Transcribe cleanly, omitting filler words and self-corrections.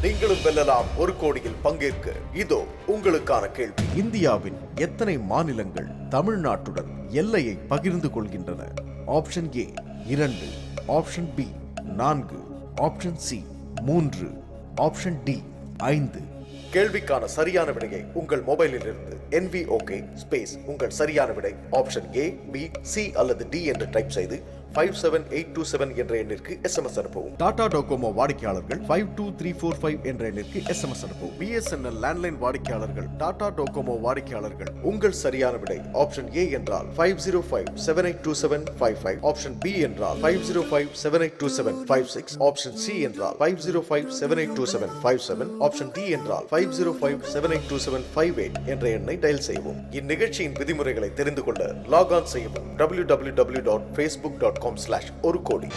நீங்களும் வெல்லலாம் 1 கோடியில் பங்கேற்க. இதோ உங்களுக்கான கேள்வி. இந்தியாவின் எத்தனை மாநிலங்கள் தமிழ்நாட்டுடன் எல்லையை பகிர்ந்து கொள்கின்றன? Option A 2, option B 4, option C 3, option D 5. கேள்விக்கான சரியான விடையை உங்கள் மொபைலில் இருந்து NVOK ஸ்பேஸ் உங்கள் சரியான விடை ஆப்ஷன் ஏ, பி, சி அல்லது டி என்று டைப் செய்து 57827 என்ற எண்ணிற்கு SMS அனுப்பவும். டாடா டோகோமோ வாடிக்கையாளர்கள் 52345 என்ற எண்ணிற்கு SMS அனுப்பவும். BSNL லேண்ட்லைன் வாடிக்கையாளர்கள், டாடா டோகோமோ வாடிக்கையாளர்கள் உங்கள் சரியான விடை ஆப்ஷன் ஏ என்றால் 505782755, ஆப்ஷன் பி என்றால் 505782756, ஆப்ஷன் சி என்றால் 505782757, ஆப்ஷன் டி என்றால் 505782758 என்ற எண்ணை டயல் செய்யவும். இந்நிகழ்ச்சியின் விதிமுறைகளை தெரிந்து கொள்ள லாக் ஆன் செய்யவும் www.facebook.com/1 கோடி.